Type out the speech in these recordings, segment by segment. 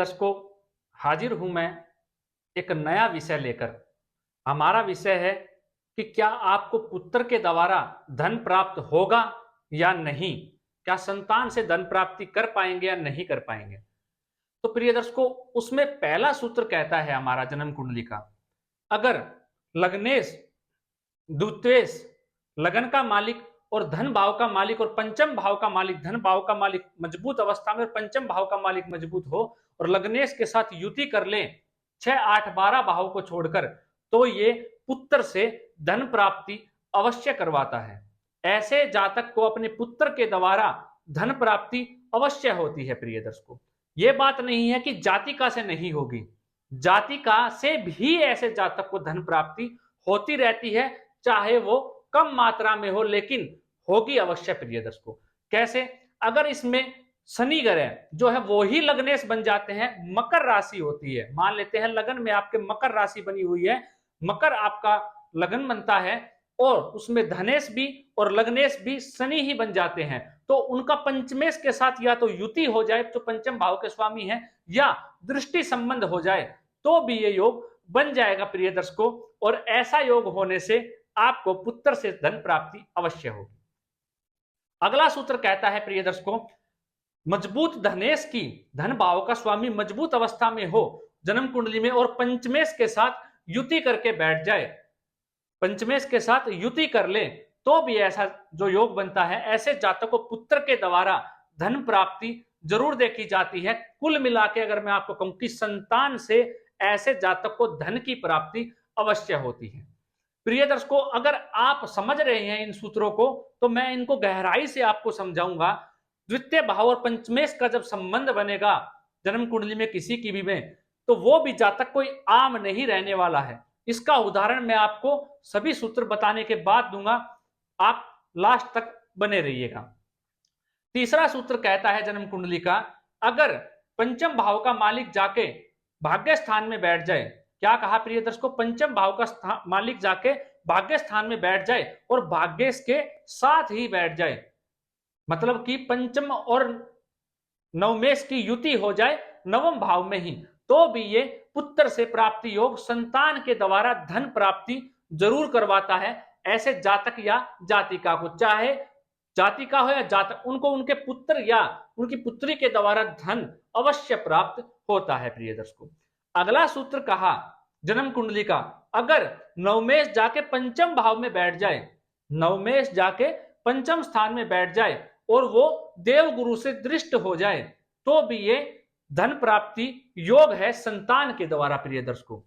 दर्शकों, हाजिर हूं मैं एक नया विषय लेकर। हमारा विषय है कि क्या आपको पुत्र के द्वारा धन प्राप्त होगा या नहीं। क्या संतान से धन प्राप्ति कर पाएंगे या नहीं कर पाएंगे। तो प्रिय दर्शकों, उसमें पहला सूत्र कहता है हमारा जन्म कुंडली का, अगर लग्नेश, द्वितेश, लगन का मालिक और धन भाव का मालिक और पंचम भाव का मालिक, धन भाव का मालिक मजबूत अवस्था में और पंचम भाव का मालिक मजबूत हो और लग्नेश के साथ युति कर ले 6, 8, 12 भाव को छोड़कर, तो ये पुत्र से धन प्राप्ति अवश्य करवाता है। ऐसे जातक को अपने पुत्र के द्वारा धन प्राप्ति अवश्य होती है। प्रिय दर्शकों, यह बात नहीं है कि जातिका से नहीं होगी, जातिका से भी ऐसे जातक को धन प्राप्ति होती रहती है, चाहे वो कम मात्रा में हो, लेकिन होगी अवश्य। प्रिय दर्शकों, कैसे? अगर इसमें शनि ग्रह जो है वो ही लग्नेश बन जाते हैं, मकर राशि होती है, मान लेते हैं लगन में आपके मकर राशि बनी हुई है, मकर आपका लगन बनता है और उसमें धनेश भी और लग्नेश भी शनि ही बन जाते हैं, तो उनका पंचमेश के साथ या तो युति हो जाए जो पंचम भाव के स्वामी है, या दृष्टि संबंध हो जाए तो भी ये योग बन जाएगा। प्रिय दर्शकों, और ऐसा योग होने से आपको पुत्र से धन प्राप्ति अवश्य होगी। अगला सूत्र कहता है प्रिय दर्शकों, मजबूत धनेश की, धन भाव का स्वामी मजबूत अवस्था में हो जन्म कुंडली में और पंचमेश के साथ युति करके बैठ जाए, पंचमेश के साथ युति कर ले, तो भी ऐसा जो योग बनता है, ऐसे जातक को पुत्र के द्वारा धन प्राप्ति जरूर देखी जाती है। कुल मिला के अगर मैं आपको कहूं कि संतान से ऐसे जातक को धन की प्राप्ति अवश्य होती है। प्रिय दर्शकों, अगर आप समझ रहे हैं इन सूत्रों को, तो मैं इनको गहराई से आपको समझाऊंगा। द्वितीय भाव और पंचमेश का जब संबंध बनेगा जन्म कुंडली में किसी की भी में, तो वो भी जातक कोई आम नहीं रहने वाला है। इसका उदाहरण मैं आपको सभी सूत्र बताने के बाद दूंगा, आप लास्ट तक बने रहिएगा। तीसरा सूत्र कहता है जन्म कुंडली का, अगर पंचम भाव का मालिक जाके भाग्य स्थान में बैठ जाए, क्या कहा प्रिय दर्शकों, पंचम भाव का मालिक जाके भाग्य स्थान में बैठ जाए और भाग्य के साथ ही बैठ जाए, मतलब कि पंचम और नवमेश की युति हो जाए नवम भाव में ही, तो भी ये पुत्र से प्राप्ति योग, संतान के द्वारा धन प्राप्ति जरूर करवाता है। ऐसे जातक या जातिका को, चाहे जातिका हो या जातक, उनको उनके पुत्र या उनकी पुत्री के द्वारा धन अवश्य प्राप्त होता है। प्रिय दर्शकों, अगला सूत्र कहा जन्म कुंडली का, अगर नवमेश जाके पंचम भाव में बैठ जाए, नवमेश जाके पंचम स्थान में बैठ जाए और वो देव गुरु से दृष्ट हो जाए, तो भी ये धन प्राप्ति योग है संतान के द्वारा। प्रिय दर्शकों,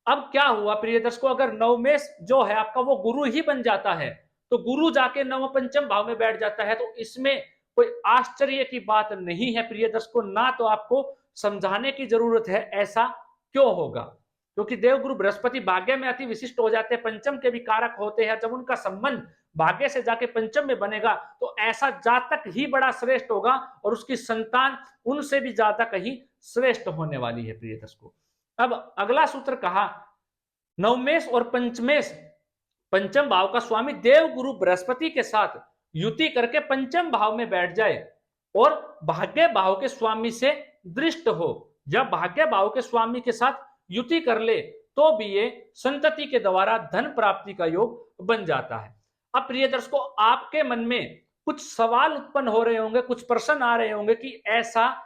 अब क्या हुआ प्रिय दर्शकों, अगर नवमेश जो है आपका वो गुरु ही बन जाता है, तो गुरु जाके नव पंचम भाव में बैठ जाता है, तो इसमें कोई आश्चर्य की बात नहीं है। प्रिय दर्शकों, ना तो आपको समझाने की जरूरत है ऐसा क्यों होगा, क्योंकि देवगुरु बृहस्पति भाग्य में अति विशिष्ट हो जाते हैं, पंचम के भी कारक होते हैं। जब उनका संबंध भाग्य से जाके पंचम में बनेगा, तो ऐसा जातक ही बड़ा श्रेष्ठ होगा और उसकी संतान उनसे भी ज्यादा कहीं श्रेष्ठ होने वाली है। प्रिय दर्शकों, अब अगला सूत्र कहा, नवमेश और पंचमेश, पंचम भाव का स्वामी देव गुरु बृहस्पति के साथ युति करके पंचम भाव में बैठ जाए और भाग्य भाव के स्वामी से दृष्ट हो, या भाग्य भाव के स्वामी के साथ युति कर ले, तो भी ये संतति के द्वारा धन प्राप्ति का योग बन जाता है। अब प्रिय दर्शकों, आपके मन में कुछ सवाल उत्पन्न हो रहे होंगे, कुछ प्रश्न आ रहे होंगे कि ऐसा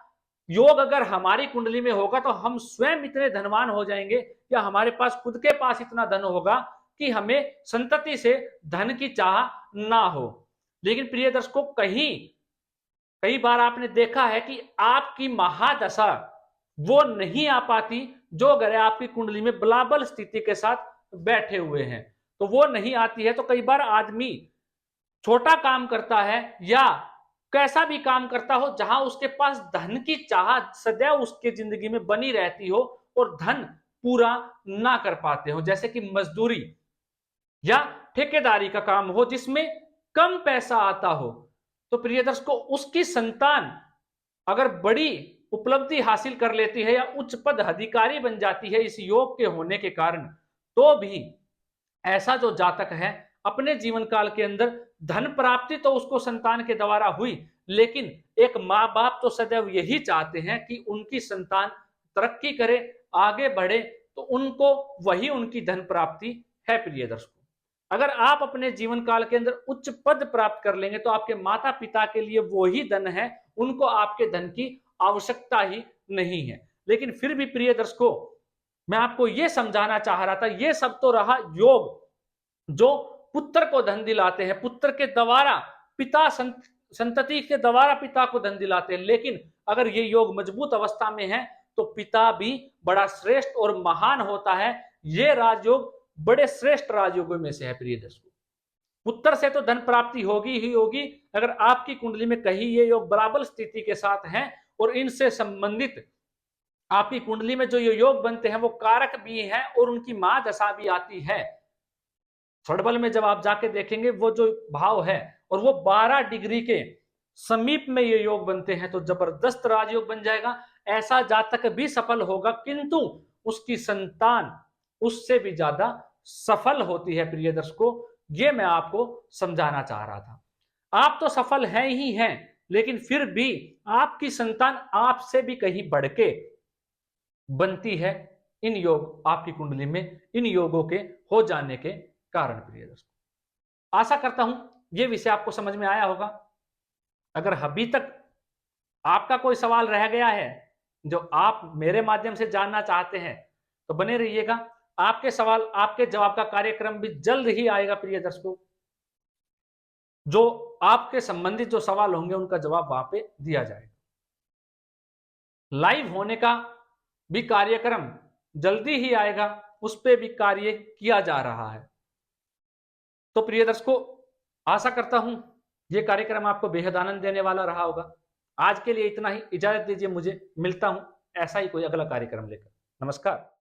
योग अगर हमारी कुंडली में होगा तो हम स्वयं इतने धनवान हो जाएंगे, या हमारे पास खुद के पास इतना धन होगा कि हमें संतति से धन की चाह ना हो। लेकिन प्रिय दर्शकों, कई बार आपने देखा है कि आपकी महादशा वो नहीं आ पाती, जो ग्रह आपकी कुंडली में बलाबल स्थिति के साथ बैठे हुए हैं, तो वो नहीं आती है। तो कई बार आदमी छोटा काम करता है या कैसा भी काम करता हो, जहां उसके पास धन की चाह सदैव उसके जिंदगी में बनी रहती हो और धन पूरा ना कर पाते हो, जैसे कि मजदूरी या ठेकेदारी का काम हो जिसमें कम पैसा आता हो, तो प्रिय दर्शकों, उसकी संतान अगर बड़ी उपलब्धि हासिल कर लेती है या उच्च पद अधिकारी बन जाती है इस योग के होने के कारण, तो भी ऐसा जो जातक है अपने जीवन काल के अंदर धन प्राप्ति तो उसको संतान के द्वारा हुई, लेकिन एक माँ बाप तो सदैव यही चाहते हैं कि उनकी संतान तरक्की करे, आगे बढ़े, तो उनको वही उनकी धन प्राप्ति है प्रिय दर्शकों। अगर आप अपने जीवन काल के अंदर उच्च पद प्राप्त कर लेंगे तो आपके माता पिता के लिए वो ही धन है, उनको आपके धन की आवश्यकता ही नहीं है। लेकिन फिर भी प्रिय दर्शकों, मैं आपको यह समझाना चाह रहा था, यह सब तो रहा योग जो पुत्र को धन दिलाते हैं, पुत्र के द्वारा पिता संतति के द्वारा पिता को धन दिलाते हैं। लेकिन अगर ये योग मजबूत अवस्था में है तो पिता भी बड़ा श्रेष्ठ और महान होता है। ये राजयोग बड़े श्रेष्ठ राजयोगों में से है प्रिय दर्शकों। पुत्र से तो धन प्राप्ति होगी ही होगी, अगर आपकी कुंडली में कहीं ये योग बराबर स्थिति के साथ हैं और इनसे संबंधित आपकी कुंडली में जो ये योग बनते हैं वो कारक भी हैं और उनकी महादशा भी आती है। षडबल में जब आप जाके देखेंगे वो जो भाव है और वो 12 डिग्री के समीप में ये योग बनते हैं तो जबरदस्त राजयोग बन जाएगा। ऐसा जातक भी सफल होगा किंतु उसकी संतान उससे भी ज्यादा सफल होती है प्रिय दर्शकों। ये मैं आपको समझाना चाह रहा था। आप तो सफल हैं ही हैं, लेकिन फिर भी आपकी संतान आपसे भी कहीं बढ़ के बनती है इन योग आपकी कुंडली में, इन योगों के हो जाने के कारण प्रिय दोस्तों। आशा करता हूं यह विषय आपको समझ में आया होगा। अगर अभी तक आपका कोई सवाल रह गया है जो आप मेरे माध्यम से जानना चाहते हैं तो बने रहिएगा। आपके सवाल आपके जवाब का कार्यक्रम भी जल्द ही आएगा प्रिय दर्शकों। जो आपके संबंधित जो सवाल होंगे उनका जवाब वहां पे दिया जाएगा। लाइव होने का भी कार्यक्रम जल्दी ही आएगा, उस पर भी कार्य किया जा रहा है। तो प्रिय दर्शकों, आशा करता हूं यह कार्यक्रम आपको बेहद आनंद देने वाला रहा होगा। आज के लिए इतना ही, इजाजत दीजिए मुझे, मिलता हूं ऐसा ही कोई अगला कार्यक्रम लेकर। नमस्कार।